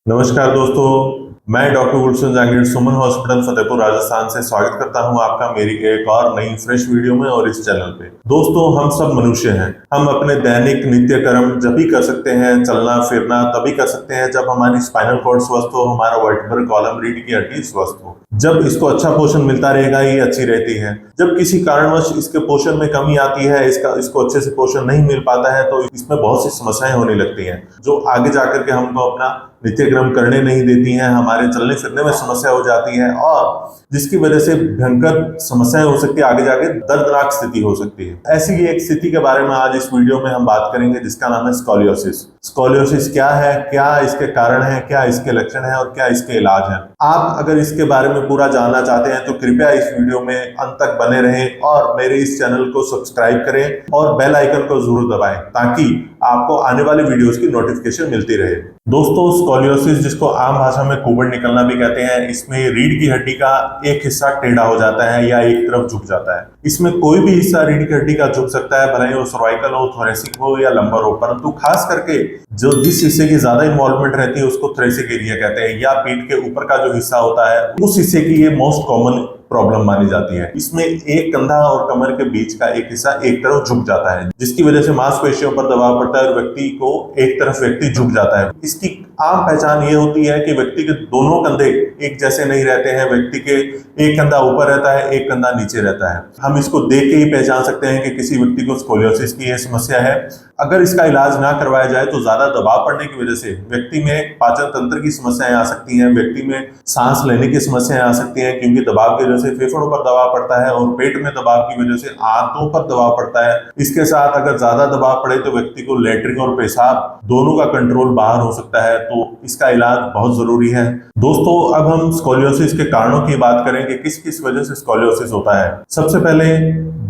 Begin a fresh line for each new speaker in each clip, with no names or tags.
नमस्कार दोस्तों, मैं डॉक्टर गुलशन जहांगीर सुमन हॉस्पिटल फतेहपुर राजस्थान से स्वागत करता हूं आपका मेरी एक और नई फ्रेश वीडियो में और इस चैनल पे। दोस्तों, हम सब मनुष्य हैं। हम अपने दैनिक नित्य कर्म जब भी कर सकते हैं, चलना फिरना तभी कर सकते हैं जब हमारी स्पाइनल कॉर्ड स्वस्थ हो, हमारा वर्टिब्रल कॉलम रीढ़ की हड्डी स्वस्थ हो। जब इसको अच्छा पोषण मिलता रहेगा ये अच्छी रहती है। जब किसी कारणवश इसके पोषण में कमी आती है, इसको अच्छे से पोषण नहीं मिल पाता है, तो इसमें बहुत सी समस्याएं होने लगती हैं जो आगे जाकर के हमको अपना नित्यक्रम करने नहीं देती हैं, हमारे चलने फिरने में समस्या हो जाती है और जिसकी वजह से भयंकर समस्याएं हो सकती है, आगे जाके दर्दनाक स्थिति हो सकती है। ऐसी ही एक स्थिति के बारे में आज इस वीडियो में हम बात करेंगे जिसका नाम है स्कोलियोसिस। स्कोलियोसिस क्या है, क्या इसके कारण है, क्या इसके लक्षण है और क्या इसके इलाज है। आप अगर इसके बारे में पूरा जानना चाहते हैं तो कृपया इस वीडियो में अंत तक बने रहें और मेरे इस चैनल को सब्सक्राइब करें और बेल आइकन को जरूर दबाएं ताकि आपको आने वाले वीडियोस की नोटिफिकेशन मिलती रहे। दोस्तों, स्कोलियोसिस जिसको आम भाषा में कुबड़ निकलना भी कहते हैं, इसमें रीढ़ की हड्डी का एक हिस्सा टेढ़ा हो जाता है या एक तरफ झुक जाता है। इसमें कोई भी हिस्सा रीढ़ की हड्डी का झुक सकता है, भले ही वो सर्वाइकल हो, थोरेसिक हो या लंबर हो, परंतु खास करके जो जिस हिस्से की ज्यादा इन्वॉल्वमेंट रहती है उसको थोरेसिक एरिया कहते हैं, या पीठ के ऊपर का जो हिस्सा होता है उस हिस्से की ये मोस्ट कॉमन प्रॉब्लम मानी जाती है। इसमें एक कंधा और कमर के बीच का एक हिस्सा एक तरफ झुक जाता है, जिसकी वजह से मांसपेशियों पर दबाव पड़ता है और व्यक्ति को एक तरफ व्यक्ति झुक जाता है। इसकी आम पहचान ये होती है कि व्यक्ति के दोनों कंधे एक जैसे नहीं रहते हैं, व्यक्ति के एक कंधा ऊपर रहता है, एक कंधा नीचे रहता है। हम इसको देख के ही पहचान सकते हैं कि किसी व्यक्ति को स्कोलियोसिस की यह समस्या है। अगर इसका इलाज ना करवाया जाए तो ज्यादा दबाव पड़ने की वजह से व्यक्ति में पाचन तंत्र की समस्याएं आ सकती हैं, व्यक्ति में सांस लेने की समस्याएं आ सकती हैं, क्योंकि दबाव की वजह से फेफड़ों पर दबाव पड़ता है और पेट में दबाव की वजह से आंतों पर दबाव पड़ता है। इसके साथ अगर ज्यादा दबाव पड़े तो व्यक्ति को लैट्रिन और पेशाब दोनों का कंट्रोल बाहर हो सकता है, तो इसका इलाज बहुत जरूरी है। दोस्तों, अब हम स्कोलियोसिस के कारणों की बात करें कि किस किस वजह से स्कोलियोसिस होता है। सबसे पहले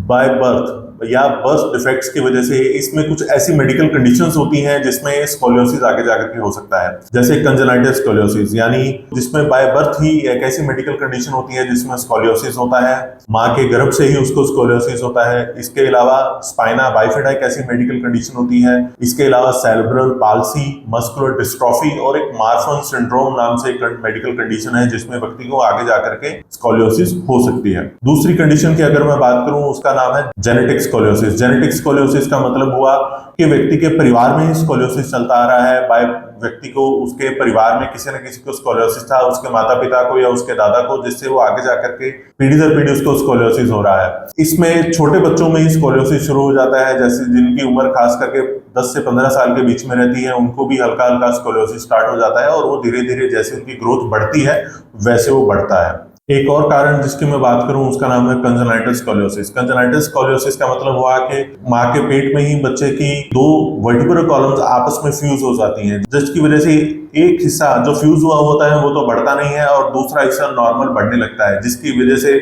बाय बर्थ या बर्थ डिफेक्ट्स की वजह से इसमें कुछ ऐसी मेडिकल कंडीशंस होती हैं जिसमें स्कोलियोसिस आगे जाकर के हो सकता है, जैसे कंजेनाइटल स्कोलियोसिस, यानी जिसमें बाय बर्थ ही एक ऐसी मेडिकल कंडीशन होती है जिसमें स्कोलियोसिस होता है, मां के गर्भ से ही उसको स्कोलियोसिस होता है। इसके अलावा स्पाइना बाइफिडा एक ऐसी मेडिकल कंडीशन होती है। इसके अलावा सेरेब्रल पाल्सी, मस्कुलर डिस्ट्रॉफी और एक मार्फन सिंड्रोम नाम से एक मेडिकल कंडीशन है जिसमें व्यक्ति को आगे जाकर के स्कोलियोसिस हो सकती है। दूसरी कंडीशन की अगर मैं बात करूं उसका नाम है जेनेटिक स्कोलियोसिस। जेनेटिक स्कोलियोसिस का मतलब हुआ कि व्यक्ति के परिवार में ही स्कोलियोसिस चलता आ रहा है। बाय व्यक्ति को उसके परिवार में किसी न किसी को स्कोलियोसिस था, उसके माता पिता को या उसके दादा को, जिससे वो आगे जाकर के पीढ़ी दर पीढ़ी उसको स्कोलियोसिस हो रहा है। इसमें छोटे बच्चों में ही स्कोलियोसिस शुरू हो जाता है, जैसे जिनकी उम्र खास करके 10 से 15 साल के बीच में रहती है, उनको भी हल्का हल्का स्कोलियोसिस स्टार्ट हो जाता है और वो धीरे धीरे जैसे उनकी ग्रोथ बढ़ती है वैसे वो बढ़ता है। एक और कारण जिसकी मैं बात करूं उसका नाम है कंजेनाइटल स्कोलियोसिस। कंजेनाइटल स्कोलियोसिस का मतलब हुआ कि मां के पेट में ही बच्चे की दो वर्टिब्रल कॉलम्स आपस में फ्यूज हो जाती हैं, जिसकी वजह से एक हिस्सा जो फ्यूज हुआ होता है वो तो बढ़ता नहीं है और दूसरा हिस्सा नॉर्मल बढ़ने लगता है, जिसकी वजह से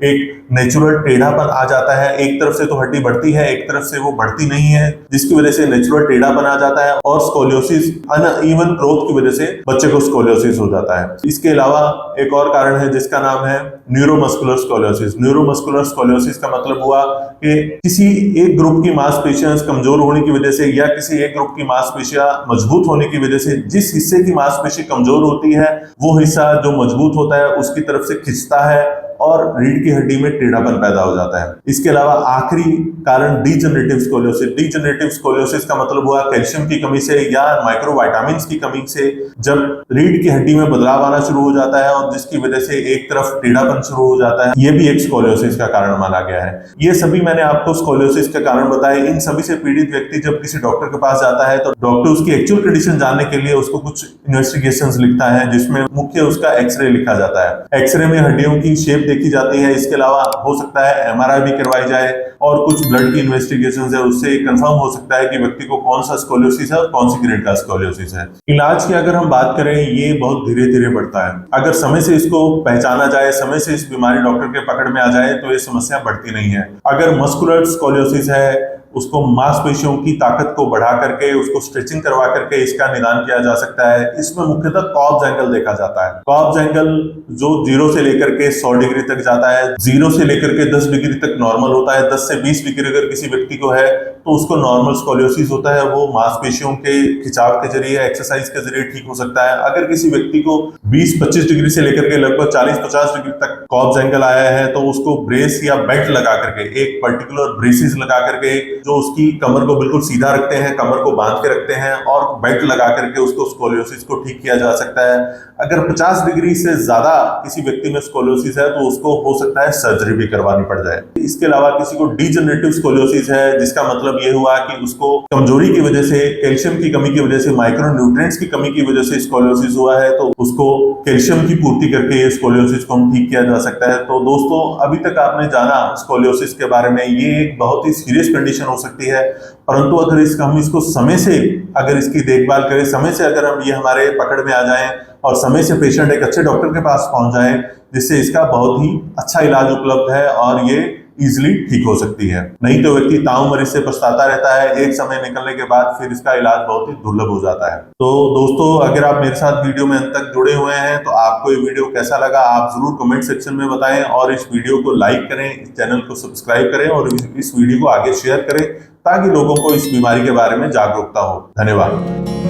एक नेचुरल टेढ़ापन आ जाता है। एक तरफ से तो हड्डी बढ़ती है, एक तरफ से वो बढ़ती नहीं है, जिसकी वजह से नेचुरल टेढ़ापन आ जाता है और स्कोलियोसिस अनइवन ग्रोथ की वजह से बच्चे को स्कोलियोसिस हो जाता है। इसके अलावा एक और कारण है जिसका नाम है न्यूरोमस्कुलर स्कोलियोसिस। न्यूरोमस्कुलर स्कोलियोसिस का मतलब हुआ कि किसी एक ग्रुप की मांसपेशियां कमजोर होने की वजह से या किसी एक ग्रुप की मांसपेशियां मजबूत होने की वजह से जिस हिस्से की मांसपेशी कमजोर होती है वो हिस्सा जो मजबूत होता है उसकी तरफ से खिंचता है और रीढ़ की हड्डी में टेढ़ापन पैदा हो जाता है। इसके अलावा आखिरी कारण डीजनरेटिव स्कोलियोसिस। डीजनरेटिव स्कोलियोसिस का मतलब हुआ कैल्शियम की कमी से या माइक्रोविटामिन्स की कमी से जब रीढ़ की हड्डी में बदलाव आना शुरू हो जाता है और जिसकी वजह से एक तरफ टेढ़ापन शुरू हो जाता है, ये भी एक स्कोलियोसिस का कारण माना गया है। ये सभी मैंने आपको स्कोलियोसिस के कारण बताए। इन सभी से पीड़ित व्यक्ति जब किसी डॉक्टर के पास जाता है तो डॉक्टर उसकी एक्चुअल कंडीशन जानने के लिए उसको कुछ इन्वेस्टिगेशंस लिखता है, जिसमें मुख्य उसका एक्सरे लिखा जाता है। एक्सरे में हड्डियों की शेप देखी जाती है। इसके अलावा हो सकता है एमआरआई भी करवाई जाए और कुछ ब्लड की इन्वेस्टिगेशंस है, उससे कंफर्म हो सकता है कि व्यक्ति को कौन सा स्कोलियोसिस है और कौन सी ग्रेड का स्कोलियोसिस है। इलाज की अगर हम बात करें, ये बहुत धीरे धीरे बढ़ता है। अगर समय से इसको पहचाना जाए, समय से इस बीमारी डॉक्टर के पकड़ में आ जाए तो ये समस्या बढ़ती नहीं है। अगर मस्कुलर स्कोलियोसिस है उसको मांसपेशियों की ताकत को बढ़ा करके उसको स्ट्रेचिंग करवा करके इसका निदान किया जा सकता है। इसमें मुख्यतः कॉब्स एंगल देखा जाता है। कॉब्स एंगल जो 0 से लेकर के 100 डिग्री तक जाता है, 0 से लेकर के 10 डिग्री तक नॉर्मल होता है। 10 से 20 डिग्री अगर किसी व्यक्ति को है तो उसको नॉर्मल स्कोलियोसिस होता है, वो मांसपेशियों के खिंचाव के जरिए, एक्सरसाइज के जरिए ठीक हो सकता है। अगर किसी व्यक्ति को 20-25 डिग्री से लेकर के लगभग 40-50 डिग्री तक कॉब्स एंगल आया है तो उसको ब्रेस या बेल्ट लगा करके, एक पर्टिकुलर ब्रेसिस लगा करके जो उसकी कमर को बिल्कुल सीधा रखते हैं, कमर को बांध के रखते हैं और बेल्ट लगा करके उसको स्कोलियोसिस को ठीक किया जा सकता है। अगर 50 डिग्री से ज्यादा किसी व्यक्ति में स्कोलियोसिस है तो उसको हो सकता है सर्जरी भी करवानी पड़ जाए। इसके अलावा किसी को डीजनरेटिव स्कोलियोसिस है, जिसका मतलब ये हुआ कि उसको कमजोरी की वजह से, कैल्शियम की कमी की वजह से, माइक्रो न्यूट्रिएंट्स की कमी की वजह से स्कोलियोसिस हुआ है, तो उसको कैल्शियम की पूर्ति करके ये स्कोलियोसिस को हम ठीक किया जा सकता है। तो दोस्तों, अभी तक आपने जाना स्कोलियोसिस के बारे में। ये एक बहुत ही सीरियस कंडीशन हो सकती है, परंतु अगर हम इसको समय से अगर इसकी देखभाल करें, समय से अगर हम ये हमारे पकड़ में आ जाएं और समय से पेशेंट एक अच्छे डॉक्टर के पास पहुंच जाए, जिससे इसका बहुत ही अच्छा इलाज उपलब्ध है और ये इजिली ठीक हो सकती है। नहीं तो व्यक्ति ताउम्र इससे पछताता रहता है, एक समय निकलने के बाद फिर इसका इलाज बहुत ही दुर्लभ हो जाता है। तो दोस्तों, अगर आप मेरे साथ वीडियो में अंत तक जुड़े हुए हैं तो आपको ये वीडियो कैसा लगा आप जरूर कमेंट सेक्शन में बताएं और इस वीडियो को लाइक करें, इस चैनल को सब्सक्राइब करें और इस वीडियो को आगे शेयर करें ताकि लोगों को इस बीमारी के बारे में जागरूकता हो। धन्यवाद।